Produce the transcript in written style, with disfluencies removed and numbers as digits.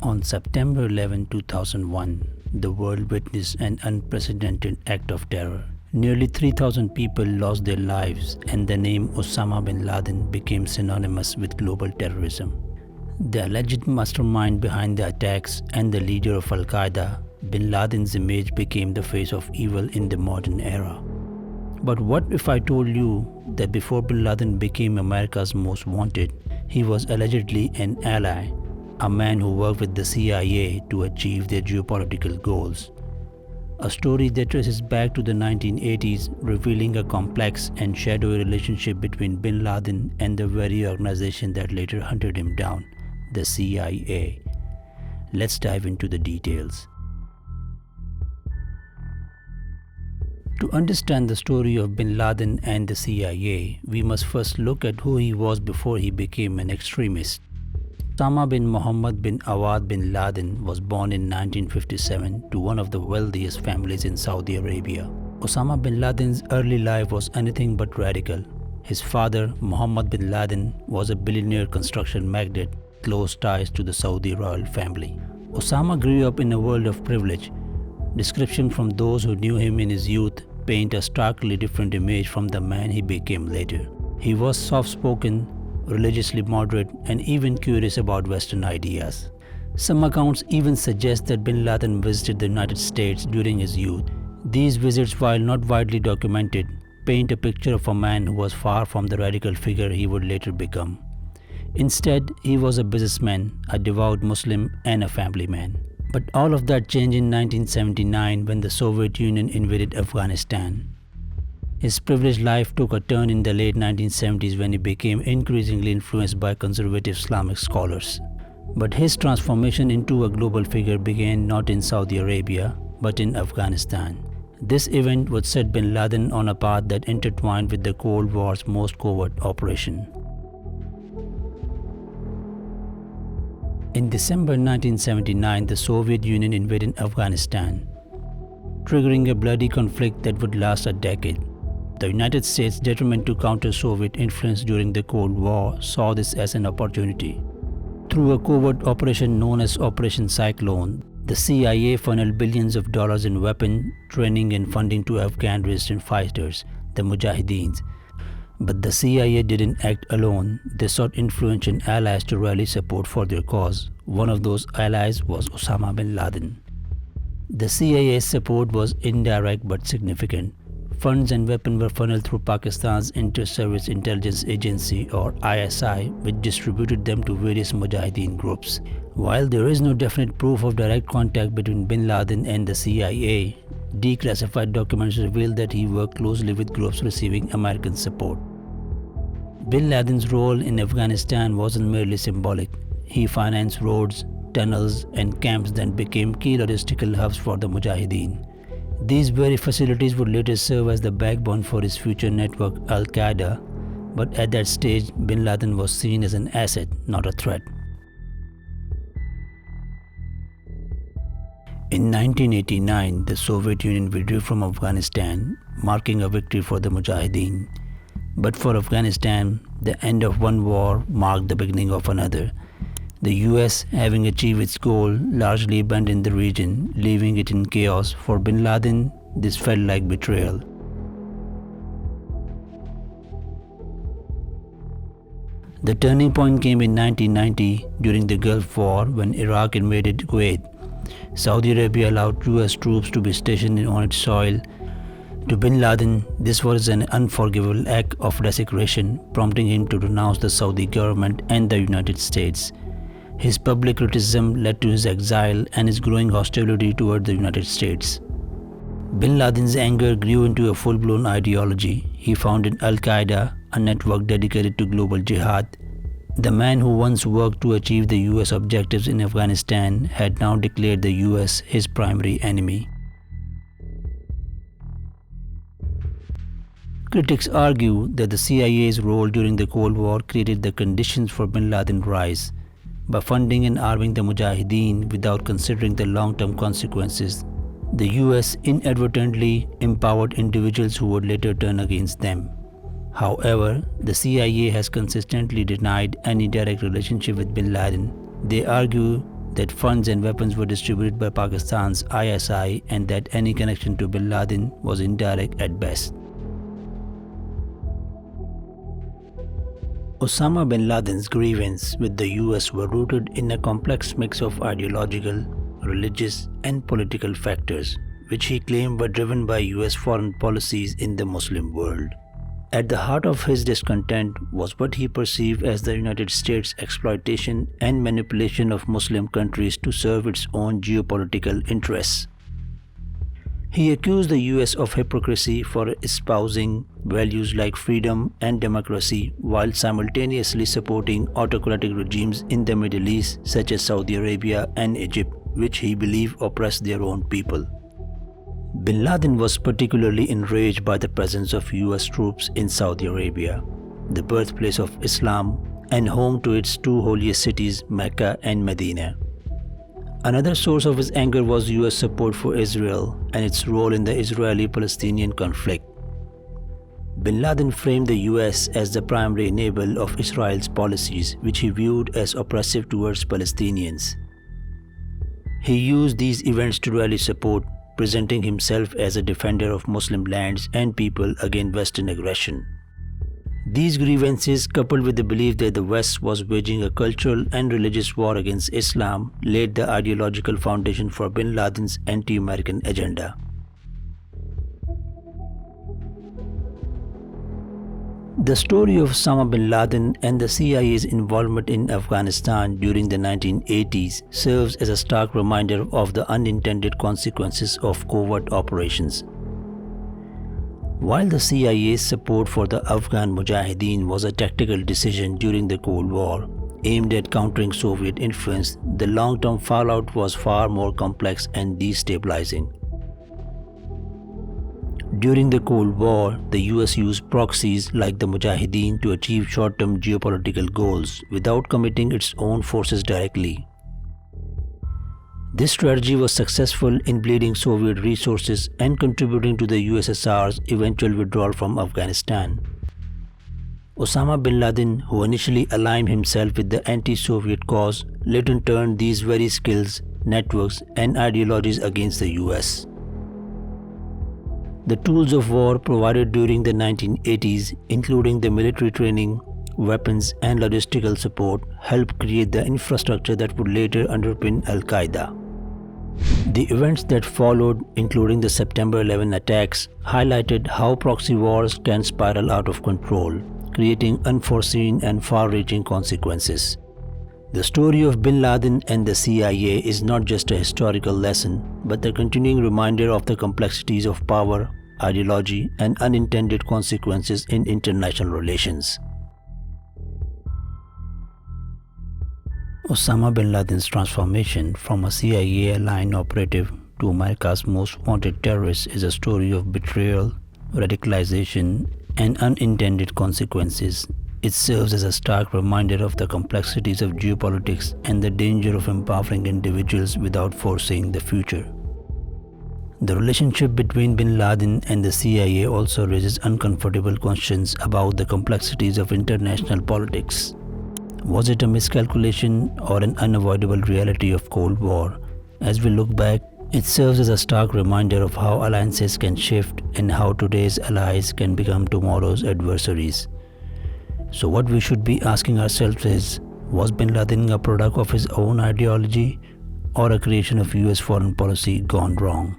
On September 11, 2001, the world witnessed an unprecedented act of terror. Nearly 3,000 people lost their lives, and the name Osama bin Laden became synonymous with global terrorism. The alleged mastermind behind the attacks and the leader of Al Qaeda, bin Laden's image became the face of evil in the modern era. But what if I told you that before bin Laden became America's most wanted, he was allegedly an ally, a man who worked with the CIA to achieve their geopolitical goals? A story that traces back to the 1980s, revealing a complex and shadowy relationship between bin Laden and the very organization that later hunted him down, the CIA. Let's dive into the details. To understand the story of bin Laden and the CIA, we must first look at who he was before he became an extremist. Osama bin Muhammad bin Awad bin Laden was born in 1957 to one of the wealthiest families in Saudi Arabia. Osama bin Laden's early life was anything but radical. His father, Muhammad bin Laden, was a billionaire construction magnate with close ties to the Saudi royal family. Osama grew up in a world of privilege. Description from those who knew him in his youth paint a starkly different image from the man he became later. He was soft-spoken, religiously moderate, and even curious about Western ideas. Some accounts even suggest that bin Laden visited the United States during his youth. These visits, while not widely documented, paint a picture of a man who was far from the radical figure he would later become. Instead, he was a businessman, a devout Muslim, and a family man. But all of that changed in 1979 when the Soviet Union invaded Afghanistan. His privileged life took a turn in the late 1970s when he became increasingly influenced by conservative Islamic scholars. But his transformation into a global figure began not in Saudi Arabia, but in Afghanistan. This event would set bin Laden on a path that intertwined with the Cold War's most covert operation. In December 1979, the Soviet Union invaded Afghanistan, triggering a bloody conflict that would last a decade. The United States, determined to counter Soviet influence during the Cold War, saw this as an opportunity. Through a covert operation known as Operation Cyclone, the CIA funneled billions of dollars in weapon, training and funding to Afghan resistance fighters, the Mujahideens. But the CIA didn't act alone. They sought influential allies to rally support for their cause. One of those allies was Osama bin Laden. The CIA's support was indirect but significant. Funds and weapons were funneled through Pakistan's Inter-Service Intelligence Agency, or ISI, which distributed them to various Mujahideen groups. While there is no definite proof of direct contact between bin Laden and the CIA, declassified documents reveal that he worked closely with groups receiving American support. Bin Laden's role in Afghanistan wasn't merely symbolic. He financed roads, tunnels, and camps that became key logistical hubs for the Mujahideen. These very facilities would later serve as the backbone for his future network, Al Qaeda, but at that stage, bin Laden was seen as an asset, not a threat. In 1989, the Soviet Union withdrew from Afghanistan, marking a victory for the Mujahideen. But for Afghanistan, the end of one war marked the beginning of another. The US, having achieved its goal, largely abandoned the region, leaving it in chaos. For bin Laden, this felt like betrayal. The turning point came in 1990 during the Gulf War when Iraq invaded Kuwait. Saudi Arabia allowed US troops to be stationed on its soil. To bin Laden, this was an unforgivable act of desecration, prompting him to renounce the Saudi government and the United States. His public criticism led to his exile and his growing hostility toward the United States. Bin Laden's anger grew into a full-blown ideology. He founded Al Qaeda, a network dedicated to global jihad. The man who once worked to achieve the US objectives in Afghanistan had now declared the US his primary enemy. Critics argue that the CIA's role during the Cold War created the conditions for bin Laden's rise. By funding and arming the Mujahideen without considering the long-term consequences, the US inadvertently empowered individuals who would later turn against them. However, the CIA has consistently denied any direct relationship with bin Laden. They argue that funds and weapons were distributed by Pakistan's ISI and that any connection to bin Laden was indirect at best. Osama bin Laden's grievances with the US were rooted in a complex mix of ideological, religious, and political factors, which he claimed were driven by US foreign policies in the Muslim world. At the heart of his discontent was what he perceived as the United States' exploitation and manipulation of Muslim countries to serve its own geopolitical interests. He accused the US of hypocrisy for espousing values like freedom and democracy while simultaneously supporting autocratic regimes in the Middle East such as Saudi Arabia and Egypt, which he believed oppressed their own people. Bin Laden was particularly enraged by the presence of US troops in Saudi Arabia, the birthplace of Islam and home to its two holiest cities, Mecca and Medina. Another source of his anger was US support for Israel and its role in the Israeli-Palestinian conflict. Bin Laden framed the US as the primary enabler of Israel's policies, which he viewed as oppressive towards Palestinians. He used these events to rally support, presenting himself as a defender of Muslim lands and people against Western aggression. These grievances, coupled with the belief that the West was waging a cultural and religious war against Islam, laid the ideological foundation for bin Laden's anti-American agenda. The story of Osama bin Laden and the CIA's involvement in Afghanistan during the 1980s serves as a stark reminder of the unintended consequences of covert operations. While the CIA's support for the Afghan Mujahideen was a tactical decision during the Cold War, aimed at countering Soviet influence, the long-term fallout was far more complex and destabilizing. During the Cold War, the US used proxies like the Mujahideen to achieve short-term geopolitical goals without committing its own forces directly. This strategy was successful in bleeding Soviet resources and contributing to the USSR's eventual withdrawal from Afghanistan. Osama bin Laden, who initially aligned himself with the anti-Soviet cause, later turned these very skills, networks, and ideologies against the US. The tools of war provided during the 1980s, including the military training, weapons, and logistical support, helped create the infrastructure that would later underpin Al-Qaeda. The events that followed, including the September 11 attacks, highlighted how proxy wars can spiral out of control, creating unforeseen and far-reaching consequences. The story of bin Laden and the CIA is not just a historical lesson, but a continuing reminder of the complexities of power, ideology, and unintended consequences in international relations. Osama bin Laden's transformation from a CIA-aligned operative to America's most wanted terrorist is a story of betrayal, radicalization, and unintended consequences. It serves as a stark reminder of the complexities of geopolitics and the danger of empowering individuals without foreseeing the future. The relationship between bin Laden and the CIA also raises uncomfortable questions about the complexities of international politics. Was it a miscalculation or an unavoidable reality of Cold War? As we look back, it serves as a stark reminder of how alliances can shift and how today's allies can become tomorrow's adversaries. So what we should be asking ourselves is, was bin Laden a product of his own ideology or a creation of US foreign policy gone wrong?